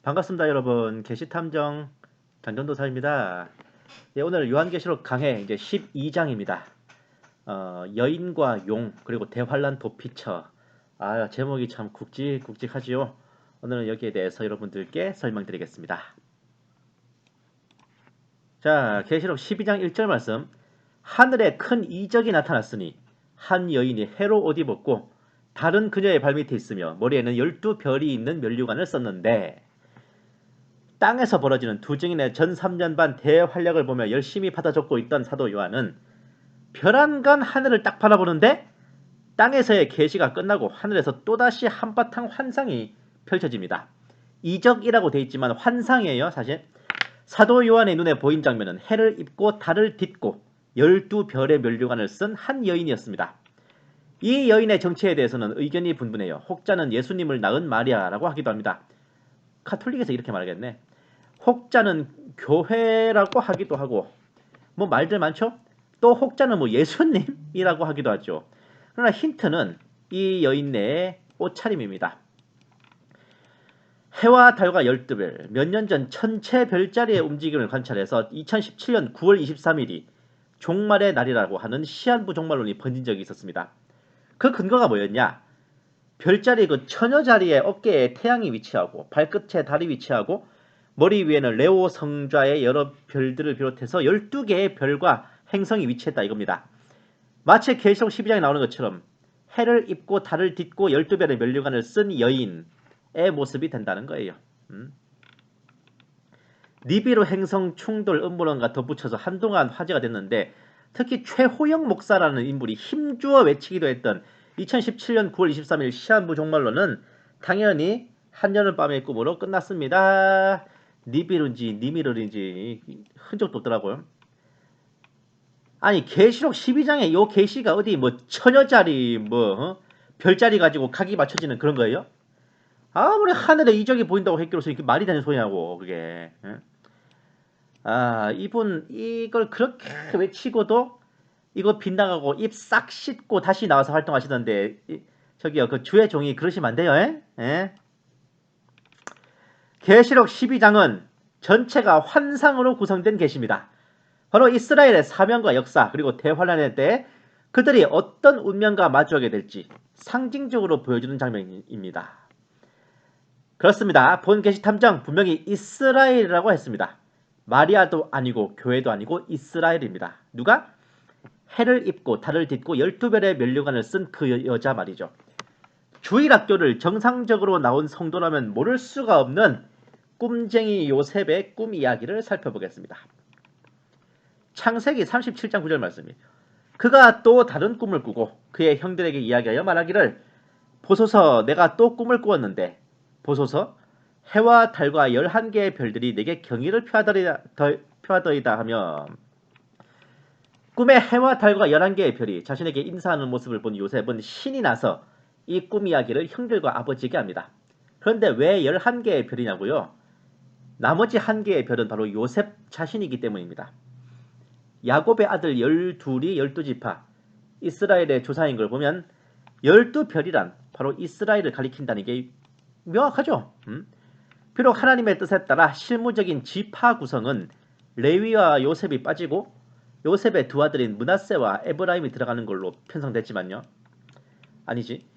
반갑습니다, 여러분. 계시탐정 장전도사입니다. 예, 오늘 요한계시록 강해 이제 12장입니다. 여인과 용 그리고 대환란 도피처. 제목이 참 굵직굵직하지요. 오늘은 여기에 대해서 여러분들께 설명드리겠습니다. 자, 계시록 12장 1절 말씀. 하늘에 큰 이적이 나타났으니 한 여인이 해로 옷 입었고 다른 그녀의 발밑에 있으며 머리에는 12별이 있는 면류관을 썼는데, 땅에서 벌어지는 두 증인의 전 3년 반 대활약을 보며 열심히 받아 적고 있던 사도 요한은 별안간 하늘을 딱 바라보는데 땅에서의 계시가 끝나고 하늘에서 또다시 한바탕 환상이 펼쳐집니다. 이적이라고 되어 있지만 환상이에요. 사실 사도 요한의 눈에 보인 장면은 해를 입고 달을 딛고 12별의 면류관을 쓴 한 여인이었습니다. 이 여인의 정체에 대해서는 의견이 분분해요. 혹자는 예수님을 낳은 마리아라고 하기도 합니다. 카톨릭에서 이렇게 말하겠네. 혹자는 교회라고 하기도 하고 뭐 말들 많죠? 또 혹자는 뭐 예수님이라고 하기도 하죠. 그러나 힌트는 이 여인네의 옷차림입니다. 해와 달과 12별, 몇 년 전 천체 별자리의 움직임을 관찰해서 2017년 9월 23일이 종말의 날이라고 하는 시한부 종말론이 번진 적이 있었습니다. 그 근거가 뭐였냐? 별자리 그 처녀 자리에 어깨에 태양이 위치하고 발끝에 달이 위치하고 머리 위에는 레오 성좌의 여러 별들을 비롯해서 12개의 별과 행성이 위치했다 이겁니다. 마치 계시록 12장에 나오는 것처럼 해를 입고 달을 딛고 12별의 면류관을 쓴 여인의 모습이 된다는 거예요. 니비루 행성 충돌 음모론과 덧붙여서 한동안 화제가 됐는데, 특히 최호영 목사라는 인물이 힘주어 외치기도 했던 2017년 9월 23일 시한부 종말론은 당연히 한여름밤의 꿈으로 끝났습니다. 니비루인지 니미르인지 흔적도 없더라고요. 아니 계시록 12장에 요 계시가 어디 뭐 처녀자리 별자리 가지고 각이 맞춰지는 그런 거예요? 아무리 하늘에 이적이 보인다고 했기로서 이게 말이 되는 소리냐고 그게. 이분 이걸 그렇게 외치고도 이거 빗나가고 입 싹 씻고 다시 나와서 활동하시던데, 저기요 그 주의 종이 그러시면 안 돼요. 예? 계시록 12장은 전체가 환상으로 구성된 계시입니다. 바로 이스라엘의 사명과 역사 그리고 대환란의 때 그들이 어떤 운명과 마주하게 될지 상징적으로 보여주는 장면입니다. 그렇습니다. 본 계시탐정 분명히 이스라엘이라고 했습니다. 마리아도 아니고 교회도 아니고 이스라엘입니다. 누가? 해를 입고 달을 딛고 12별의 면류관을 쓴 그 여자 말이죠. 주일학교를 정상적으로 나온 성도라면 모를 수가 없는 꿈쟁이 요셉의 꿈 이야기를 살펴보겠습니다. 창세기 37장 9절 말씀이, 그가 또 다른 꿈을 꾸고 그의 형들에게 이야기하여 말하기를, 보소서 내가 또 꿈을 꾸었는데 보소서 해와 달과 11개의 별들이 내게 경의를 표하더이다 하며, 꿈에 해와 달과 11개의 별이 자신에게 인사하는 모습을 본 요셉은 신이 나서 이 꿈 이야기를 형들과 아버지에게 합니다. 그런데 왜 11개의 별이냐고요? 나머지 1개의 별은 바로 요셉 자신이기 때문입니다. 야곱의 아들 12이 12지파 이스라엘의 조상인 걸 보면 12별이란 바로 이스라엘을 가리킨다는 게 명확하죠. 비록 하나님의 뜻에 따라 실무적인 지파 구성은 레위와 요셉이 빠지고 요셉의 두 아들인 므낫세와 에브라임이 들어가는 걸로 편성됐지만요. 아니지.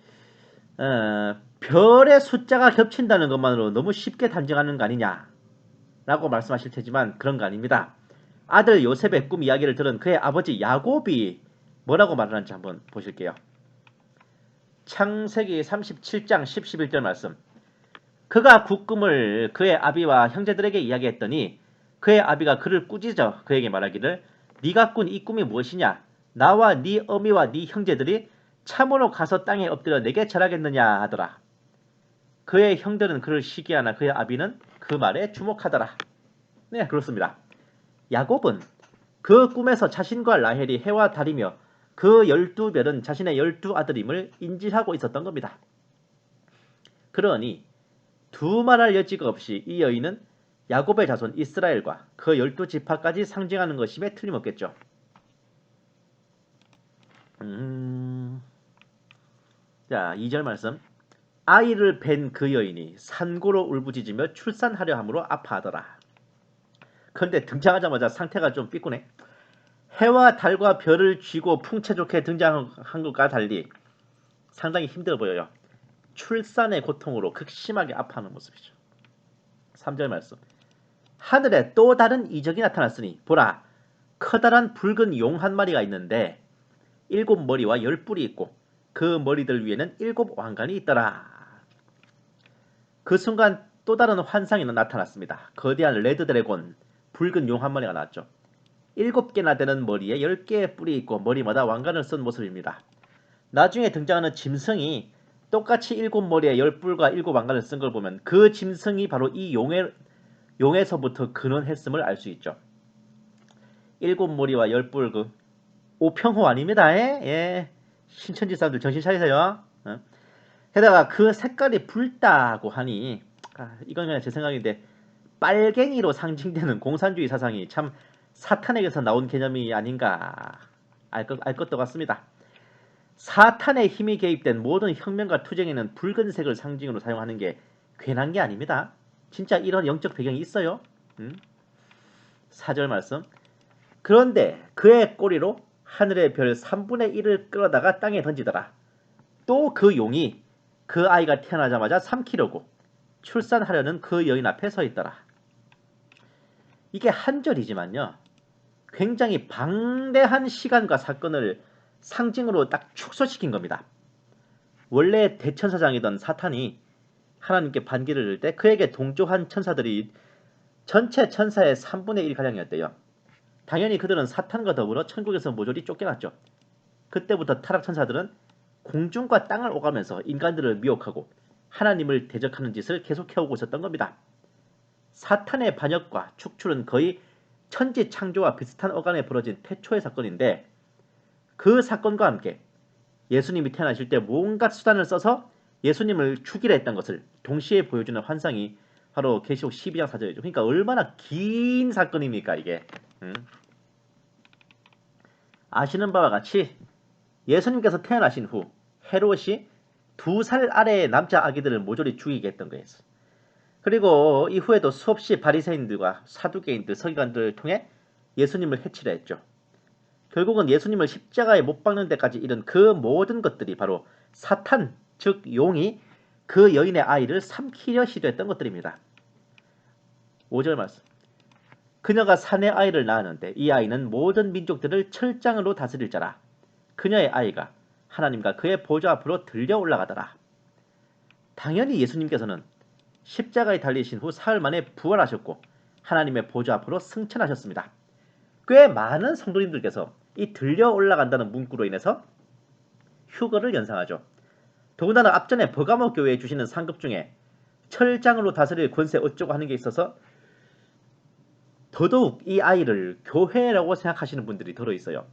별의 숫자가 겹친다는 것만으로 너무 쉽게 단정하는 거 아니냐 라고 말씀하실 테지만 그런 거 아닙니다. 아들 요셉의 꿈 이야기를 들은 그의 아버지 야곱이 뭐라고 말하는지 한번 보실게요. 창세기 37장 10, 11절 말씀. 그가 그 꿈을 그의 아비와 형제들에게 이야기했더니 그의 아비가 그를 꾸짖어 그에게 말하기를, 네가 꾼 이 꿈이 무엇이냐? 나와 네 어미와 네 형제들이 참으로 가서 땅에 엎드려 내게 절하겠느냐 하더라. 그의 형들은 그를 시기하나 그의 아비는 그 말에 주목하더라. 네, 그렇습니다. 야곱은 그 꿈에서 자신과 라헬이 해와 달이며 그 12별은 자신의 12아들임을 인지하고 있었던 겁니다. 그러니 두말할 여지가 없이 이 여인은 야곱의 자손 이스라엘과 그 12지파까지 상징하는 것임에 틀림없겠죠. 자, 2절 말씀. 아이를 뵌 그 여인이 산고로 울부짖으며 출산하려 함으로 아파하더라. 그런데 등장하자마자 상태가 좀 삐꾸네. 해와 달과 별을 쥐고 풍채 좋게 등장한 것과 달리 상당히 힘들어 보여요. 출산의 고통으로 극심하게 아파하는 모습이죠. 3절 말씀. 하늘에 또 다른 이적이 나타났으니 보라, 커다란 붉은 용 한 마리가 있는데 7머리와 10뿔이 있고 그 머리들 위에는 7왕관이 있더라. 그 순간 또 다른 환상이 나타났습니다. 거대한 레드 드래곤, 붉은 용 한 마리가 나왔죠. 7개나 되는 머리에 10개의 뿔이 있고 머리마다 왕관을 쓴 모습입니다. 나중에 등장하는 짐승이 똑같이 7머리에 10뿔과 7왕관을 쓴 걸 보면 그 짐승이 바로 이 용에서부터 근원했음을 알 수 있죠. 7머리와 10뿔 그 오평호 아닙니다. 예. 신천지 사람들 정신 차리세요. 게다가 그 색깔이 붉다고 하니 이건 그냥 제 생각인데 빨갱이로 상징되는 공산주의 사상이 참 사탄에게서 나온 개념이 아닌가 알 것도 같습니다. 사탄의 힘이 개입된 모든 혁명과 투쟁에는 붉은색을 상징으로 사용하는 게 괜한 게 아닙니다. 진짜 이런 영적 배경이 있어요. 4절 말씀. 그런데 그의 꼬리로 하늘의 별 3분의 1을 끌어다가 땅에 던지더라. 또 그 용이 그 아이가 태어나자마자 삼키려고 출산하려는 그 여인 앞에 서 있더라. 이게 한 절이지만요. 굉장히 방대한 시간과 사건을 상징으로 딱 축소시킨 겁니다. 원래 대천사장이던 사탄이 하나님께 반기를 들 때 그에게 동조한 천사들이 전체 천사의 3분의 1가량이었대요. 당연히 그들은 사탄과 더불어 천국에서 모조리 쫓겨났죠. 그때부터 타락 천사들은 공중과 땅을 오가면서 인간들을 미혹하고 하나님을 대적하는 짓을 계속해오고 있었던 겁니다. 사탄의 반역과 축출은 거의 천지 창조와 비슷한 어간에 벌어진 태초의 사건인데 그 사건과 함께 예수님이 태어나실 때 온갖 수단을 써서 예수님을 죽이려 했던 것을 동시에 보여주는 환상이 바로 계시록 12장 4절이죠. 그러니까 얼마나 긴 사건입니까 이게. 아시는 바와 같이 예수님께서 태어나신 후 헤롯이 2살 아래의 남자 아기들을 모조리 죽이게 했던 거예요. 그리고 이후에도 수없이 바리새인들과 사두개인들, 서기관들을 통해 예수님을 해치려 했죠. 결국은 예수님을 십자가에 못 박는 데까지 이른 그 모든 것들이 바로 사탄, 즉 용이 그 여인의 아이를 삼키려 시도했던 것들입니다. 5절 말씀. 그녀가 사내 아이를 낳았는데 이 아이는 모든 민족들을 철장으로 다스릴 자라. 그녀의 아이가 하나님과 그의 보좌 앞으로 들려 올라가더라. 당연히 예수님께서는 십자가에 달리신 후 사흘 만에 부활하셨고 하나님의 보좌 앞으로 승천하셨습니다. 꽤 많은 성도님들께서 이 들려 올라간다는 문구로 인해서 휴거를 연상하죠. 더군다나 앞전에 버가모 교회에 주시는 상급 중에 철장으로 다스릴 권세 어쩌고 하는 게 있어서 더더욱 이 아이를 교회라고 생각하시는 분들이 들어있어요.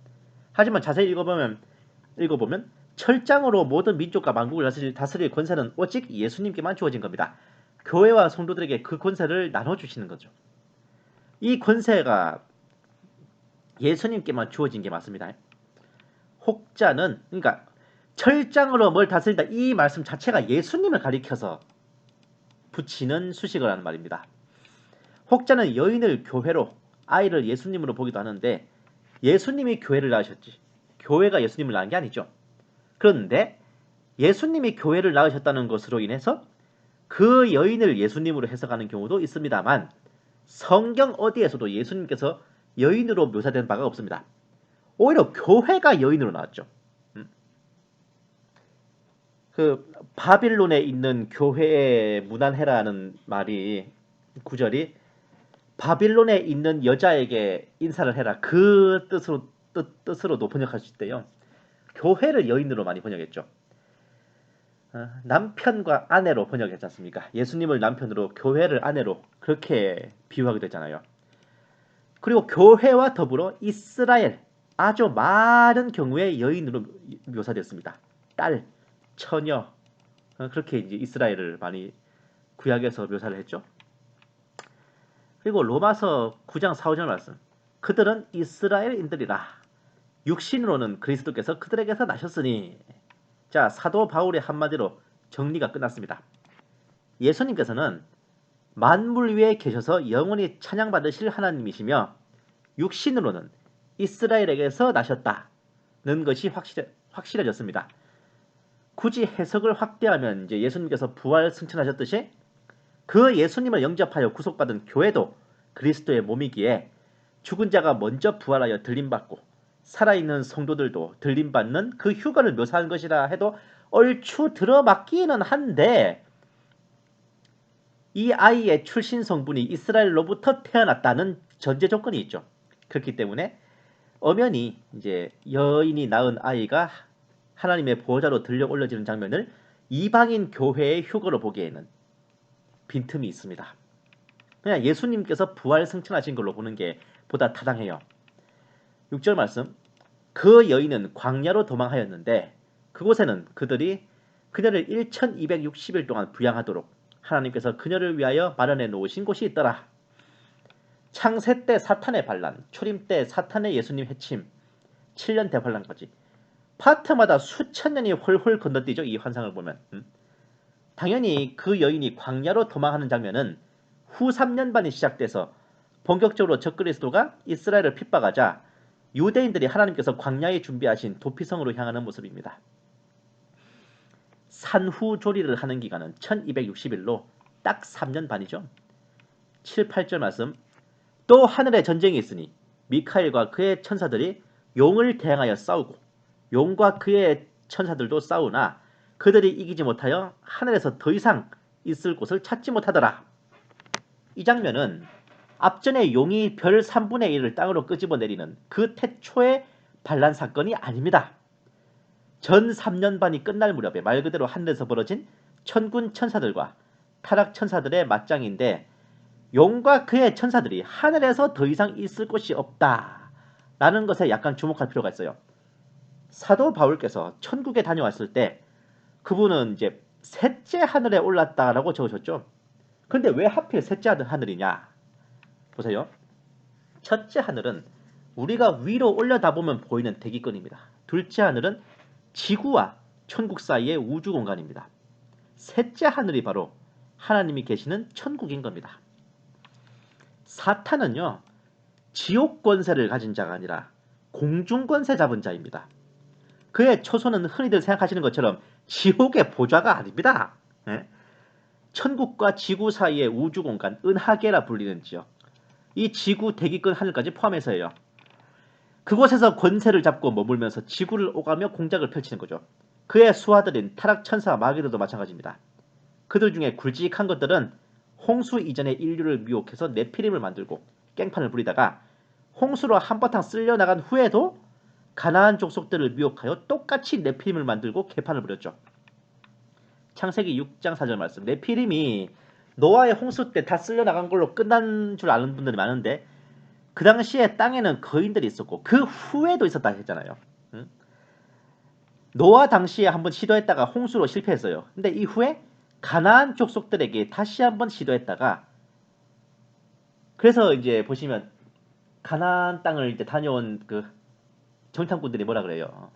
하지만 자세히 읽어보면 철장으로 모든 민족과 만국을 다스릴 권세는 오직 예수님께만 주어진 겁니다. 교회와 성도들에게 그 권세를 나눠주시는 거죠. 이 권세가 예수님께만 주어진 게 맞습니다. 혹자는 그러니까 철장으로 뭘 다스린다 이 말씀 자체가 예수님을 가리켜서 붙이는 수식어라는 말입니다. 혹자는 여인을 교회로 아이를 예수님으로 보기도 하는데 예수님이 교회를 낳으셨지 교회가 예수님을 낳은 게 아니죠. 그런데 예수님이 교회를 낳으셨다는 것으로 인해서 그 여인을 예수님으로 해석하는 경우도 있습니다만 성경 어디에서도 예수님께서 여인으로 묘사된 바가 없습니다. 오히려 교회가 여인으로 나왔죠. 그 바빌론에 있는 교회에 무난해라는 말이 구절이 바빌론에 있는 여자에게 인사를 해라 그 뜻으로도 번역할 수 있대요. 교회를 여인으로 많이 번역했죠. 남편과 아내로 번역했지 않습니까? 예수님을 남편으로 교회를 아내로 그렇게 비유하게 됐잖아요. 그리고 교회와 더불어 이스라엘 아주 많은 경우에 여인으로 묘사됐습니다. 딸, 처녀 그렇게 이제 이스라엘을 많이 구약에서 묘사를 했죠. 그리고 로마서 9장 4, 5절 말씀. 그들은 이스라엘인들이라 육신으로는 그리스도께서 그들에게서 나셨으니 자 사도 바울의 한마디로 정리가 끝났습니다. 예수님께서는 만물 위에 계셔서 영원히 찬양받으실 하나님이시며 육신으로는 이스라엘에게서 나셨다는 것이 확실해졌습니다. 굳이 해석을 확대하면 이제 예수님께서 부활 승천하셨듯이 그 예수님을 영접하여 구속받은 교회도 그리스도의 몸이기에 죽은 자가 먼저 부활하여 들림받고 살아있는 성도들도 들림받는 그 휴거를 묘사한 것이라 해도 얼추 들어맞기는 한데, 이 아이의 출신 성분이 이스라엘로부터 태어났다는 전제 조건이 있죠. 그렇기 때문에 엄연히 이제 여인이 낳은 아이가 하나님의 보호자로 들려 올려지는 장면을 이방인 교회의 휴거로 보기에는 빈틈이 있습니다. 그냥 예수님께서 부활 승천하신 걸로 보는 게 보다 타당해요. 6절 말씀, 그 여인은 광야로 도망하였는데 그곳에는 그들이 그녀를 1260일 동안 부양하도록 하나님께서 그녀를 위하여 마련해 놓으신 곳이 있더라. 창세 때 사탄의 반란, 초림 때 사탄의 예수님 해침, 7년 대환란까지 파트마다 수천 년이 훨훨 건너뛰죠. 이 환상을 보면. 당연히 그 여인이 광야로 도망하는 장면은 후 3년 반이 시작돼서 본격적으로 적그리스도가 이스라엘을 핍박하자 유대인들이 하나님께서 광야에 준비하신 도피성으로 향하는 모습입니다. 산후조리를 하는 기간은 1260일로 딱 3년 반이죠. 7, 8절 말씀, 또 하늘에 전쟁이 있으니 미카엘과 그의 천사들이 용을 대항하여 싸우고 용과 그의 천사들도 싸우나 그들이 이기지 못하여 하늘에서 더 이상 있을 곳을 찾지 못하더라. 이 장면은 앞전에 용이 별 3분의 1을 땅으로 끄집어내리는 그 태초의 반란 사건이 아닙니다. 전 3년 반이 끝날 무렵에 말 그대로 하늘에서 벌어진 천군 천사들과 타락 천사들의 맞짱인데, 용과 그의 천사들이 하늘에서 더 이상 있을 곳이 없다라는 것에 약간 주목할 필요가 있어요. 사도 바울께서 천국에 다녀왔을 때 그분은 이제 셋째 하늘에 올랐다라고 적으셨죠. 그런데 왜 하필 셋째 하늘이냐? 보세요. 첫째 하늘은 우리가 위로 올려다보면 보이는 대기권입니다. 둘째 하늘은 지구와 천국 사이의 우주 공간입니다. 셋째 하늘이 바로 하나님이 계시는 천국인 겁니다. 사탄은요, 지옥 권세를 가진 자가 아니라 공중 권세 잡은 자입니다. 그의 초소는 흔히들 생각하시는 것처럼 지옥의 보좌가 아닙니다. 천국과 지구 사이의 우주 공간, 은하계라 불리는 지역, 이 지구 대기권 하늘까지 포함해서예요. 그곳에서 권세를 잡고 머물면서 지구를 오가며 공작을 펼치는 거죠. 그의 수하들인 타락천사 마귀들도 마찬가지입니다. 그들 중에 굵직한 것들은 홍수 이전에 인류를 미혹해서 네피림을 만들고 깽판을 부리다가 홍수로 한바탕 쓸려 나간 후에도 가나안 족속들을 미혹하여 똑같이 네피림을 만들고 개판을 부렸죠. 창세기 6장 4절 말씀, 네피림이 노아의 홍수 때 다 쓸려 나간 걸로 끝난 줄 아는 분들이 많은데 그 당시에 땅에는 거인들이 있었고 그 후에도 있었다 했잖아요. 노아 당시에 한번 시도했다가 홍수로 실패했어요. 근데 이후에 가나안 족속들에게 다시 한번 시도했다가, 그래서 이제 보시면 가나안 땅을 이제 다녀온 그 정탐꾼들이 뭐라 그래요?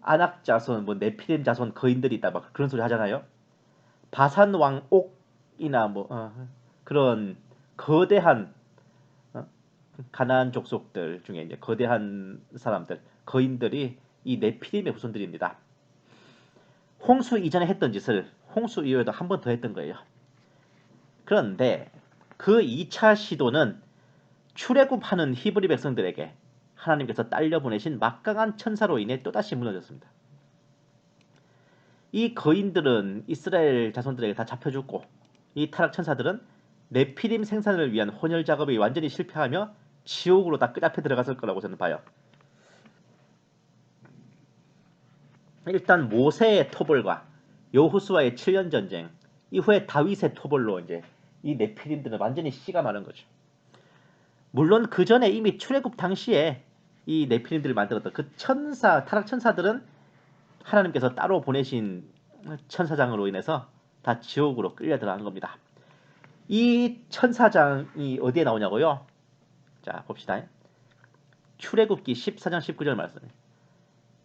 아낙 자손, 뭐 네피림 자손 거인들이 있다 막 그런 소리 하잖아요. 바산 왕 옥이나 뭐 그런 거대한 가나안 족속들 중에 이제 거대한 사람들, 거인들이 이 네피림의 후손들입니다. 홍수 이전에 했던 짓을 홍수 이후에도 한 번 더 했던 거예요. 그런데 그 2차 시도는 출애굽하는 히브리 백성들에게 하나님께서 딸려 보내신 막강한 천사로 인해 또다시 무너졌습니다. 이 거인들은 이스라엘 자손들에게 다 잡혀 죽고 이 타락 천사들은 네피림 생산을 위한 혼혈 작업이 완전히 실패하며 지옥으로 다 끝앞에 들어갔을 거라고 저는 봐요. 일단 모세의 토벌과 여호수아의 7년 전쟁 이후에 다윗의 토벌로 이제 이 네피림들은 완전히 씨가 마른 거죠. 물론 그 전에 이미 출애굽 당시에 이 네피림들을 만들었던 그 타락 천사들은 하나님께서 따로 보내신 천사장으로 인해서 다 지옥으로 끌려 들어간 겁니다. 이 천사장이 어디에 나오냐고요? 자, 봅시다. 출애굽기 14장 19절 말씀.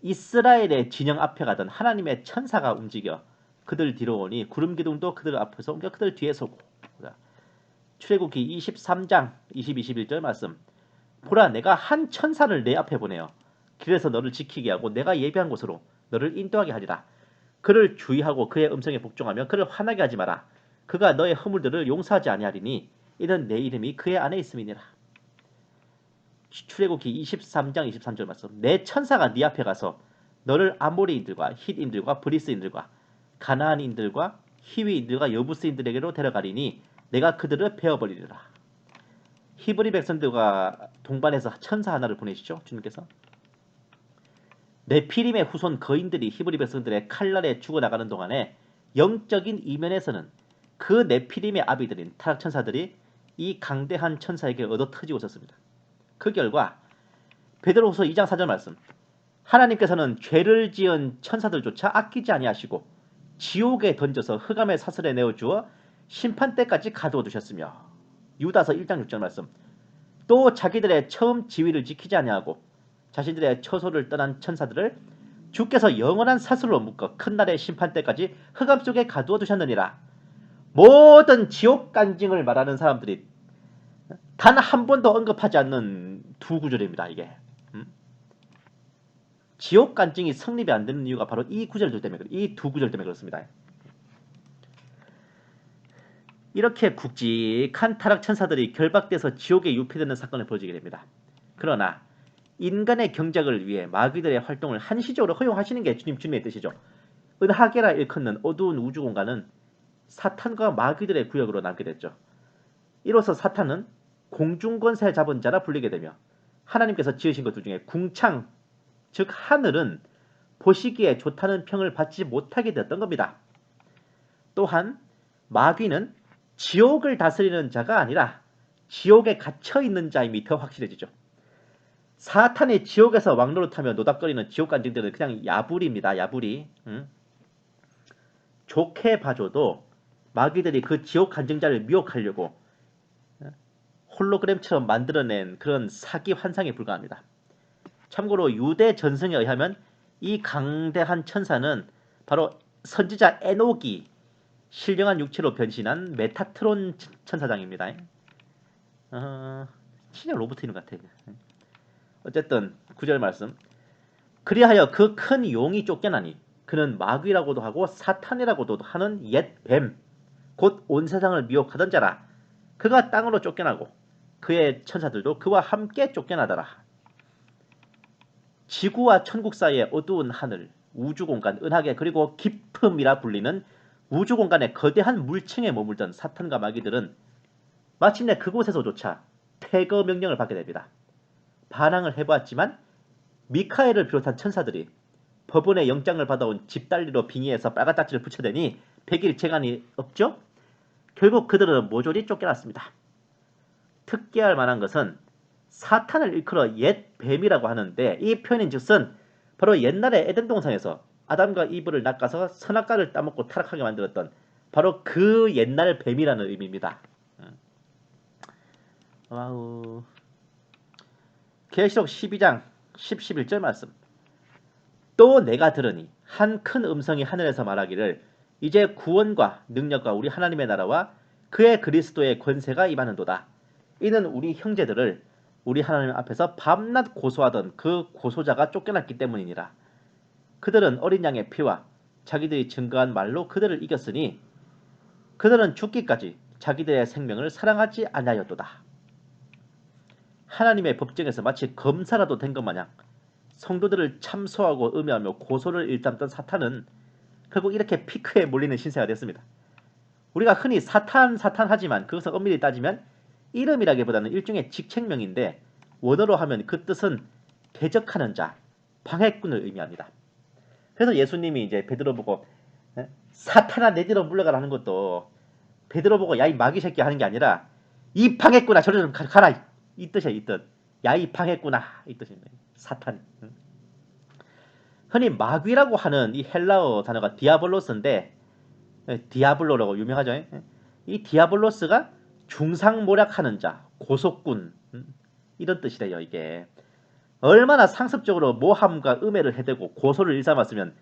이스라엘의 진영 앞에 가던 하나님의 천사가 움직여 그들 뒤로 오니 구름 기둥도 그들 앞에서 옮겨 그들 뒤에 서고. 출애굽기 23장 20, 21절 말씀. 보라 내가 한 천사를 내 앞에 보내어 길에서 너를 지키게 하고 내가 예비한 곳으로 너를 인도하게 하리라. 그를 주의하고 그의 음성에 복종하며 그를 화나게 하지 마라. 그가 너의 허물들을 용서하지 아니하리니 이는 내 이름이 그의 안에 있음이니라. 출애굽기 23장 23절 말씀. 내 천사가 네 앞에 가서 너를 아모리인들과 힛인들과 브리스인들과 가나안인들과 히위인들과 여부스인들에게로 데려가리니 내가 그들을 베어버리리라. 히브리 백성들과 동반해서 천사 하나를 보내시죠. 주님께서. 네피림의 후손 거인들이 히브리 백성들의 칼날에 죽어나가는 동안에 영적인 이면에서는 그 네피림의 아비들인 타락천사들이 이 강대한 천사에게 얻어터지고 있었습니다. 그 결과 베드로후서 2장 4절 말씀. 하나님께서는 죄를 지은 천사들조차 아끼지 아니하시고 지옥에 던져서 흑암의 사슬에 내어주어 심판때까지 가두어 두셨으며. 유다서 1장 6절 말씀. 또 자기들의 처음 지위를 지키지 아니하고 자신들의 처소를 떠난 천사들을 주께서 영원한 사슬로 묶어 큰 날의 심판때까지 흑암 속에 가두어 두셨느니라. 모든 지옥 간증을 말하는 사람들이 단 한 번도 언급하지 않는 두 구절입니다. 이게 지옥 간증이 성립이 안 되는 이유가 바로 이 구절들 때문에, 이 두 구절 때문에 그렇습니다. 이렇게 굵직한 타락 천사들이 결박돼서 지옥에 유폐되는 사건을 벌어지게 됩니다. 그러나 인간의 경작을 위해 마귀들의 활동을 한시적으로 허용하시는 게 주님의 뜻이죠. 은하계라 일컫는 어두운 우주 공간은 사탄과 마귀들의 구역으로 남게 됐죠. 이로써 사탄은 공중권세 잡은 자라 불리게 되며 하나님께서 지으신 것들 중에 궁창, 즉 하늘은 보시기에 좋다는 평을 받지 못하게 되었던 겁니다. 또한 마귀는 지옥을 다스리는 자가 아니라 지옥에 갇혀있는 자임이 더 확실해지죠. 사탄이 지옥에서 왕노릇하며 노닥거리는 지옥 간증들은 그냥 야부리입니다. 야부리. 좋게 봐줘도 마귀들이 그 지옥 간증자를 미혹하려고 홀로그램처럼 만들어낸 그런 사기 환상에 불과합니다. 참고로 유대 전승에 의하면 이 강대한 천사는 바로 선지자 에녹이 신령한 육체로 변신한 메타트론 천사장입니다. 진짜 로봇인 것 같아요. 어쨌든 9절 말씀. 그리하여 그 큰 용이 쫓겨나니 그는 마귀라고도 하고 사탄이라고도 하는 옛 뱀, 곧 온 세상을 미혹하던 자라. 그가 땅으로 쫓겨나고 그의 천사들도 그와 함께 쫓겨나더라. 지구와 천국 사이의 어두운 하늘, 우주공간, 은하계 그리고 깊음이라 불리는 우주공간의 거대한 물층에 머물던 사탄과 마귀들은 마침내 그곳에서조차 퇴거 명령을 받게 됩니다. 반항을 해보았지만 미카엘을 비롯한 천사들이 법원의 영장을 받아온 집달리로 빙의해서 빨간 딱지를 붙여대니 100일 재간이 없죠? 결국 그들은 모조리 쫓겨났습니다. 특기할 만한 것은 사탄을 일컬어 옛 뱀이라고 하는데 이 표현인즉슨 바로 옛날에 에덴 동산에서 아담과 이브를 낚아서 선악과를 따먹고 타락하게 만들었던 바로 그 옛날 뱀이라는 의미입니다. 와우. 계시록 12장 10, 11절 말씀. 또 내가 들으니 한 큰 음성이 하늘에서 말하기를 이제 구원과 능력과 우리 하나님의 나라와 그의 그리스도의 권세가 임하는도다. 이는 우리 형제들을 우리 하나님 앞에서 밤낮 고소하던 그 고소자가 쫓겨났기 때문이니라. 그들은 어린 양의 피와 자기들이 증거한 말로 그들을 이겼으니 그들은 죽기까지 자기들의 생명을 사랑하지 아니하였도다. 하나님의 법정에서 마치 검사라도 된 것 마냥 성도들을 참소하고 음해하며 고소를 일삼던 사탄은 결국 이렇게 피크에 몰리는 신세가 됐습니다. 우리가 흔히 사탄 하지만 그것을 엄밀히 따지면 이름이라기보다는 일종의 직책명인데 원어로 하면 그 뜻은 대적하는 자, 방해꾼을 의미합니다. 그래서 예수님이 이제 베드로 보고 사탄아 내 뒤로 물러가라 하는 것도 베드로 보고 야 이 마귀 새끼 하는 게 아니라 이 방해꾼아 저리 좀 가라 이 뜻이야. 이 뜻. 야 이 방해꾼아 이 뜻입니다. 사탄. 흔히 마귀라고 하는 이 헬라어 단어가 디아블로스인데 디아블로라고 유명하죠. 이 디아블로스가 중상모략하는 자, 고속꾼 이런 뜻이래요. 이게 얼마나 상습적으로 모함과 음해를 해대고 고소를 일삼았으면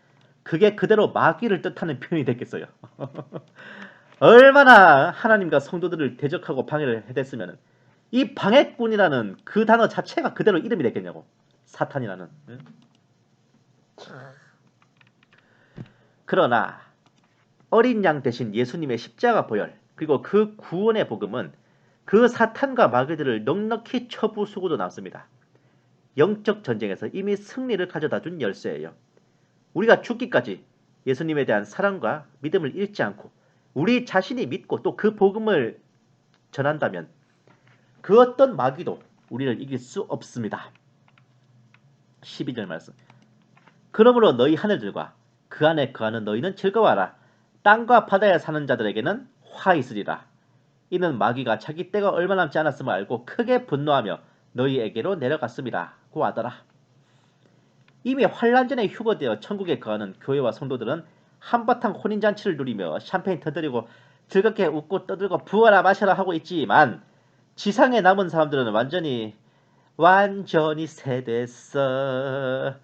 그게 그대로 마귀를 뜻하는 표현이 됐겠어요. 얼마나 하나님과 성도들을 대적하고 방해를 해댔으면 이 방해꾼이라는 그 단어 자체가 그대로 이름이 됐겠냐고. 사탄이라는. 응? 그러나 어린 양 대신 예수님의 십자가 보혈 그리고 그 구원의 복음은 그 사탄과 마귀들을 넉넉히 쳐부수고도 남습니다. 영적 전쟁에서 이미 승리를 가져다 준 열쇠예요. 우리가 죽기까지 예수님에 대한 사랑과 믿음을 잃지 않고 우리 자신이 믿고 또 그 복음을 전한다면 그 어떤 마귀도 우리를 이길 수 없습니다. 12절 말씀. 그러므로 너희 하늘들과 그 안에 거하는 너희는 즐거워하라. 땅과 바다에 사는 자들에게는 화 있으리라. 이는 마귀가 자기 때가 얼마 남지 않았음을 알고 크게 분노하며 너희에게로 내려갔습니다. 고 하더라. 이미 환란전에 휴거되어 천국에 거하는 교회와 성도들은 한바탕 혼인잔치를 누리며 샴페인 터뜨리고 즐겁게 웃고 떠들고 부어라 마셔라 하고 있지만 지상에 남은 사람들은 완전히 새됐어.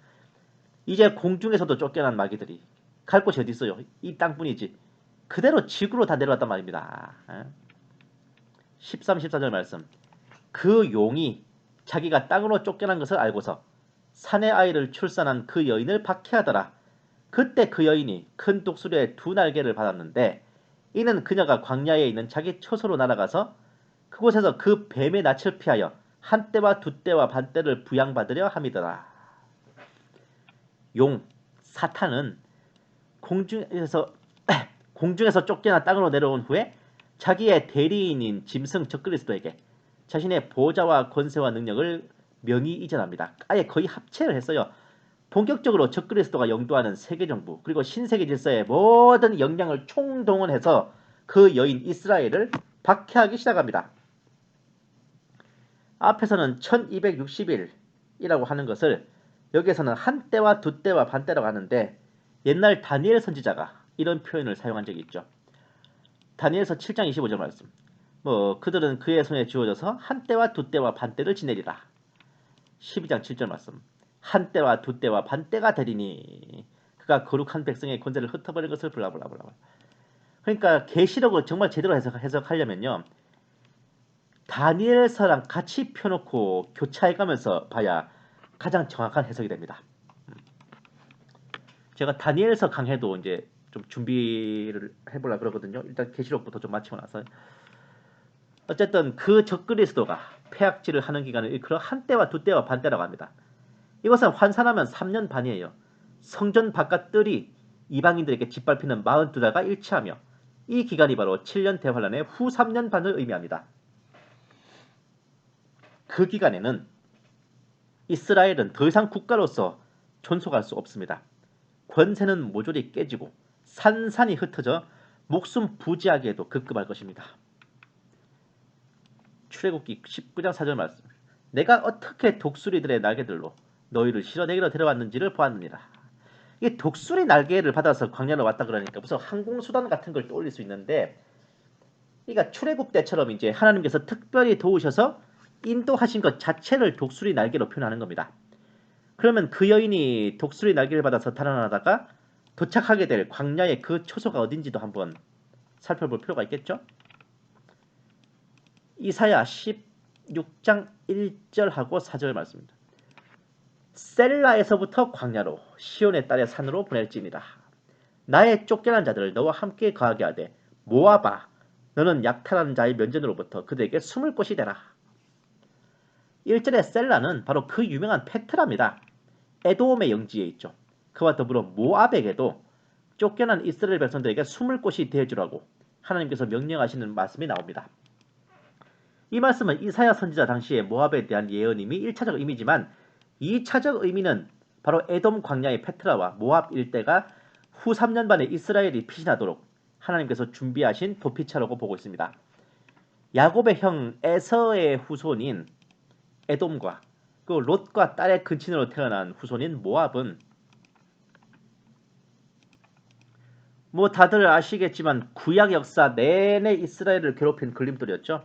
이제 공중에서도 쫓겨난 마귀들이 갈 곳이 어디 있어요? 이 땅뿐이지. 그대로 지구로 다 내려왔단 말입니다. 13, 14절 말씀. 그 용이 자기가 땅으로 쫓겨난 것을 알고서 사내 아이를 출산한 그 여인을 박해하더라. 그때 그 여인이 큰 독수리의 두 날개를 받았는데 이는 그녀가 광야에 있는 자기 처소로 날아가서 그곳에서 그 뱀의 낯을 피하여 한 때와 두 때와 반 때를 부양받으려 함이더라. 용, 사탄은 공중에서 쫓겨나 땅으로 내려온 후에 자기의 대리인인 짐승 적그리스도에게 자신의 보좌와 권세와 능력을 명의 이전합니다. 아예 거의 합체를 했어요. 본격적으로 적그리스도가 영도하는 세계정부 그리고 신세계 질서의 모든 역량을 총동원해서 그 여인 이스라엘을 박해하기 시작합니다. 앞에서는 1260일이라고 하는 것을 여기에서는 한 때와 두 때와 반 때라고 하는데 옛날 다니엘 선지자가 이런 표현을 사용한 적이 있죠. 다니엘서 7장 25절 말씀. 그들은 그의 손에 주어져서 한 때와 두 때와 반 때를 지내리라. 12장 7절 말씀. 한 때와 두 때와 반 때가 되리니 그가 거룩한 백성의 권세를 흩어버린 것을 블라블라블라. 그러니까 계시록을 정말 제대로 해석하려면요. 다니엘서랑 같이 펴놓고 교차해가면서 봐야 가장 정확한 해석이 됩니다. 제가 다니엘서 강해도 이제 좀 준비를 해보려 그러거든요. 일단 계시록부터 좀 마치고 나서 어쨌든 그 적그리스도가 폐악질을 하는 기간을 일컬어 한 때와 두 때와 반 때라고 합니다. 이것은 환산하면 3년 반이에요. 성전 바깥 뜰이 이방인들에게 짓밟히는 42달과 일치하며 이 기간이 바로 7년 대환란의 후 3년 반을 의미합니다. 그 기간에는 이스라엘은 더 이상 국가로서 존속할 수 없습니다. 권세는 모조리 깨지고 산산이 흩어져 목숨 부지하게도 급급할 것입니다. 출애굽기 19장 4절 말씀. 내가 어떻게 독수리들의 날개들로 너희를 실어내기로 데려왔는지를 보았느니라. 이 독수리 날개를 받아서 광야로 왔다 그러니까 무슨 항공수단 같은 걸 떠올릴 수 있는데 그러니까 출애굽 때처럼 이제 하나님께서 특별히 도우셔서 인도하신 것 자체를 독수리 날개로 표현하는 겁니다. 그러면 그 여인이 독수리 날개를 받아서 달아나다가 도착하게 될 광야의 그 초소가 어딘지도 한번 살펴볼 필요가 있겠죠? 이사야 16장 1절하고 4절 말씀입니다. 셀라에서부터 광야로 시온의 딸의 산으로 보낼지니라. 나의 쫓겨난 자들을 너와 함께 거하게 하되 모아봐 너는 약탈하는 자의 면전으로부터 그들에게 숨을 곳이 되라. 1절의 셀라는 바로 그 유명한 페트라입니다. 에돔의 영지에 있죠. 그와 더불어 모압에게도 쫓겨난 이스라엘 백성들에게 숨을 곳이 되어주라고 하나님께서 명령하시는 말씀이 나옵니다. 이 말씀은 이사야 선지자 당시의 모압에 대한 예언임이 1차적 의미지만 2차적 의미는 바로 에돔 광야의 페트라와 모압 일대가 후 3년 반에 이스라엘이 피신하도록 하나님께서 준비하신 도피처라고 보고 있습니다. 야곱의 형 에서의 후손인 에돔과 그 롯과 딸의 근친으로 태어난 후손인 모압은 다들 아시겠지만 구약 역사 내내 이스라엘을 괴롭힌 걸림돌이었죠.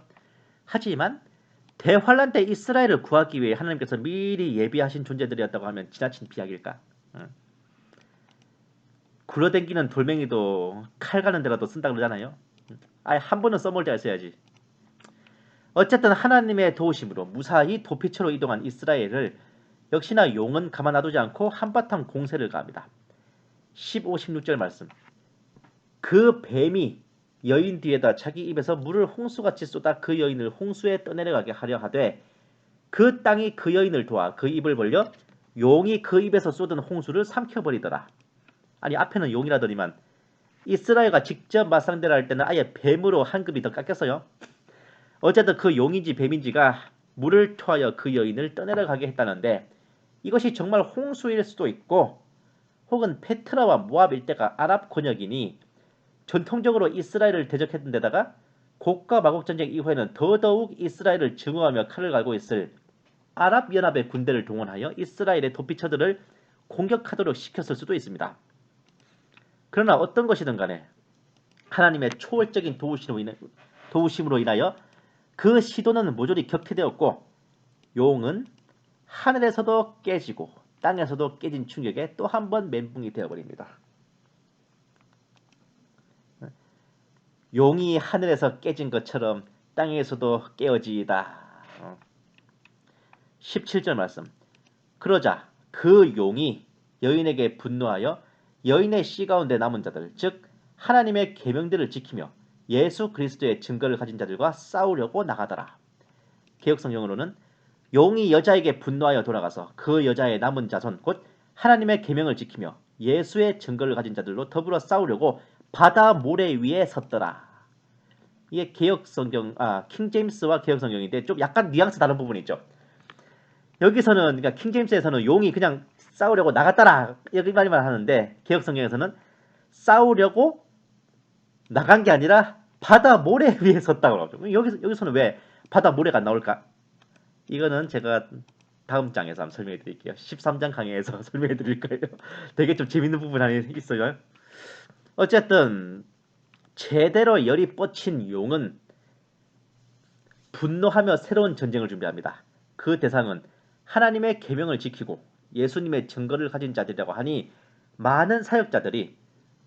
하지만 대환란 때 이스라엘을 구하기 위해 하나님께서 미리 예비하신 존재들이었다고 하면 지나친 비약일까? 굴러댕기는 돌멩이도 칼 가는 데라도 쓴다 그러잖아요. 아예 한 번은 써볼 때 써야지. 어쨌든 하나님의 도우심으로 무사히 도피처로 이동한 이스라엘을 역시나 용은 가만 놔두지 않고 한바탕 공세를 가합니다. 15, 16절 말씀. 그 뱀이 여인 뒤에다 자기 입에서 물을 홍수같이 쏟아 그 여인을 홍수에 떠내려가게 하려 하되 그 땅이 그 여인을 도와 그 입을 벌려 용이 그 입에서 쏟은 홍수를 삼켜버리더라. 아니 앞에는 용이라더니만 이스라엘과 직접 맞상대를 할 때는 아예 뱀으로 한 급이 더 깎였어요. 어쨌든 그 용인지 뱀인지가 물을 토하여 그 여인을 떠내려가게 했다는데 이것이 정말 홍수일 수도 있고 혹은 페트라와 모압 일대가 아랍 권역이니 전통적으로 이스라엘을 대적했던 데다가 곡과 마곡 전쟁 이후에는 더더욱 이스라엘을 증오하며 칼을 갈고 있을 아랍 연합의 군대를 동원하여 이스라엘의 도피처들을 공격하도록 시켰을 수도 있습니다. 그러나 어떤 것이든 간에 하나님의 초월적인 도우심으로 인하여 그 시도는 모조리 격퇴되었고 용은 하늘에서도 깨지고 땅에서도 깨진 충격에 또 한 번 멘붕이 되어버립니다. 용이 하늘에서 깨진 것처럼 땅에서도 깨어지이다. 17절 말씀. 그러자 그 용이 여인에게 분노하여 여인의 씨 가운데 남은 자들 즉 하나님의 계명들을 지키며 예수 그리스도의 증거를 가진 자들과 싸우려고 나가더라. 개역성경으로는 용이 여자에게 분노하여 돌아가서 그 여자의 남은 자손 곧 하나님의 계명을 지키며 예수의 증거를 가진 자들로 더불어 싸우려고 바다 모래 위에 섰더라. 이게 개역성경 킹제임스와 개역성경인데 좀 약간 뉘앙스 다른 부분이 있죠. 여기서는 그러니까 킹제임스에서는 용이 그냥 싸우려고 나갔더라 여기 말만 하는데 개역성경에서는 싸우려고 나간 게 아니라 바다 모래 위에 섰다고 하죠. 여기서는 왜 바다 모래가 나올까? 이거는 제가 다음 장에서 한번 설명해 드릴게요. 13장 강의에서 설명해 드릴 거예요. 되게 좀 재밌는 부분 하나 있어요. 어쨌든 제대로 열이 뻗친 용은 분노하며 새로운 전쟁을 준비합니다. 그 대상은 하나님의 계명을 지키고 예수님의 증거를 가진 자들이라고 하니 많은 사역자들이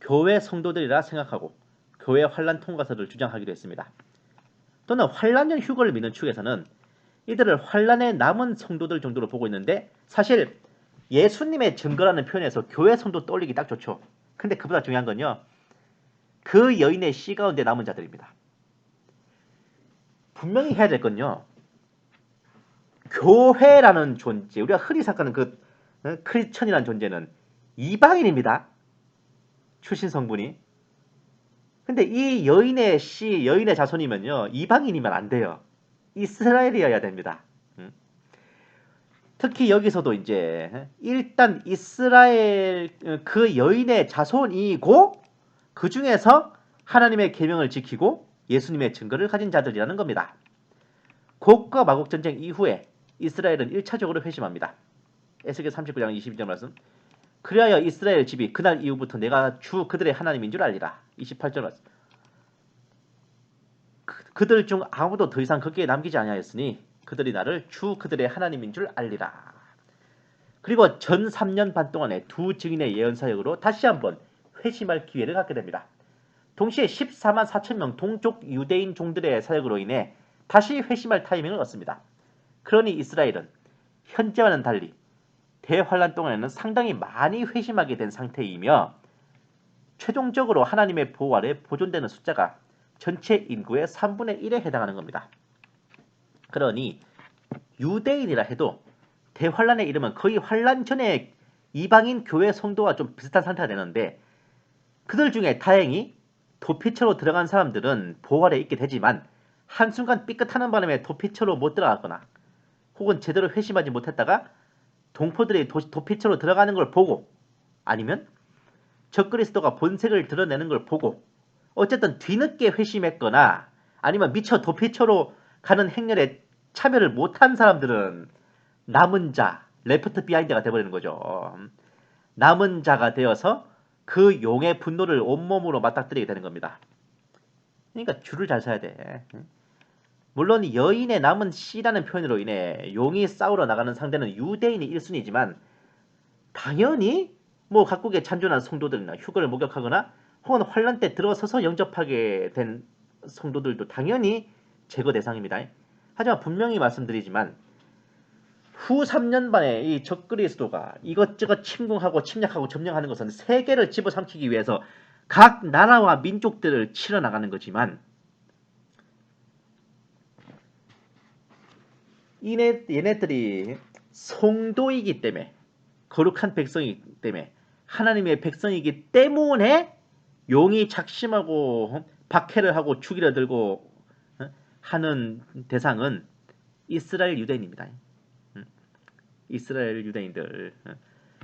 교회 성도들이라 생각하고 교회 환란 통과서를 주장하기도 했습니다. 또는 환란전 휴거를 믿는 축에서는 이들을 환란에 남은 성도들 정도로 보고 있는데 사실 예수님의 증거라는 표현에서 교회 성도 떠올리기 딱 좋죠. 근데 그보다 중요한 건요. 그 여인의 씨 가운데 남은 자들입니다. 분명히 해야 될 건요. 교회라는 존재, 우리가 흔히 생각하는 그 크리스천이라는 존재는 이방인입니다. 출신 성분이. 근데 이 여인의 씨, 여인의 자손이면요. 이방인이면 안 돼요. 이스라엘이어야 됩니다. 특히 여기서도 이제 일단 이스라엘 그 여인의 자손이고 그 중에서 하나님의 계명을 지키고 예수님의 증거를 가진 자들이라는 겁니다. 곡과 마곡 전쟁 이후에 이스라엘은 1차적으로 회심합니다. 에스겔 39장 22절 말씀. 그리하여 이스라엘 집이 그날 이후부터 내가 주 그들의 하나님인 줄 알리라. 28절 말씀. 그들 중 아무도 더 이상 거기에 남기지 아니하였으니 그들이 나를 주 그들의 하나님인 줄 알리라. 그리고 전 3년 반 동안의 두 증인의 예언 사역으로 다시 한번 회심할 기회를 갖게 됩니다. 동시에 14만 4천 명 동쪽 유대인 종들의 사역으로 인해 다시 회심할 타이밍을 얻습니다. 그러니 이스라엘은 현재와는 달리 대환란 동안에는 상당히 많이 회심하게 된 상태이며 최종적으로 하나님의 보호 아래 보존되는 숫자가 전체 인구의 3분의 1에 해당하는 겁니다. 그러니 유대인이라 해도 대환란에 이르면 거의 환란 전에 이방인 교회 성도와 좀 비슷한 상태가 되는데 그들 중에 다행히 도피처로 들어간 사람들은 보호 아래 있게 되지만 한순간 삐끗하는 바람에 도피처로 못 들어갔거나 혹은 제대로 회심하지 못했다가 동포들이 도피처로 들어가는 걸 보고 아니면 적그리스도가 본색을 드러내는 걸 보고 어쨌든 뒤늦게 회심했거나 아니면 미처 도피처로 가는 행렬에 참여를 못한 사람들은 남은 자, 레프트 비하인드가 되어버리는 거죠. 남은 자가 되어서 그 용의 분노를 온몸으로 맞닥뜨리게 되는 겁니다. 그러니까 줄을 잘 서야 돼. 물론 여인의 남은 씨라는 표현으로 인해 용이 싸우러 나가는 상대는 유대인이 1순위지만 당연히 뭐 각국의 찬조나 성도들이나 휴거를 목격하거나 혹은 환란 때 들어서서 영접하게 된 성도들도 당연히 제거 대상입니다. 하지만 분명히 말씀드리지만 후 3년 반에 이 적그리스도가 이것저것 침공하고 침략하고 점령하는 것은 세계를 집어삼키기 위해서 각 나라와 민족들을 치러 나가는 거지만 얘네들이 성도이기 때문에 거룩한 백성이기 때문에 하나님의 백성이기 때문에 용이 작심하고 박해를 하고 죽이려 들고 하는 대상은 이스라엘 유대인입니다. 이스라엘 유대인들.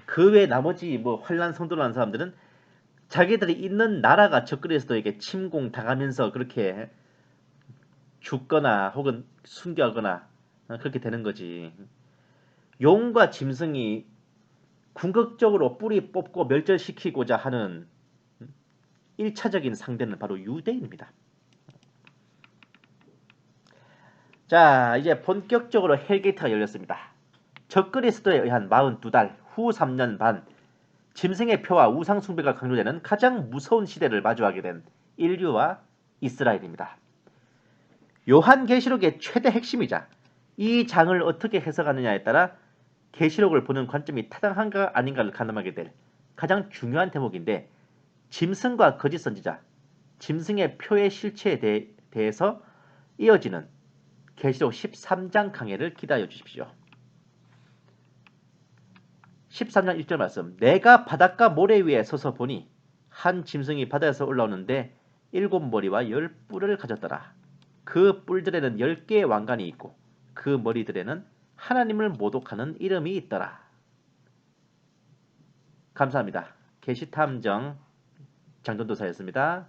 그 외 나머지 뭐 환란 성도라는 사람들은 자기들이 있는 나라가 적그리스도에게 침공 당하면서 그렇게 죽거나 혹은 순교하거나 그렇게 되는 거지. 용과 짐승이 궁극적으로 뿌리 뽑고 멸절시키고자 하는 1차적인 상대는 바로 유대인입니다. 자, 이제 본격적으로 헬게이트가 열렸습니다. 적그리스도에 의한 42달 후 3년 반 짐승의 표와 우상 숭배가 강조되는 가장 무서운 시대를 마주하게 된 인류와 이스라엘입니다. 요한계시록의 최대 핵심이자 이 장을 어떻게 해석하느냐에 따라 계시록을 보는 관점이 타당한가 아닌가를 가늠하게 될 가장 중요한 대목인데 짐승과 거짓 선지자, 짐승의 표의 실체에 대해서 이어지는 계시록 13장 강해를 기다려 주십시오. 13장 1절 말씀. 내가 바닷가 모래 위에 서서 보니 한 짐승이 바다에서 올라오는데 7머리와 10뿔을 가졌더라. 그 뿔들에는 10개의 왕관이 있고 그 머리들에는 하나님을 모독하는 이름이 있더라. 감사합니다. 계시탐정 장전도사였습니다.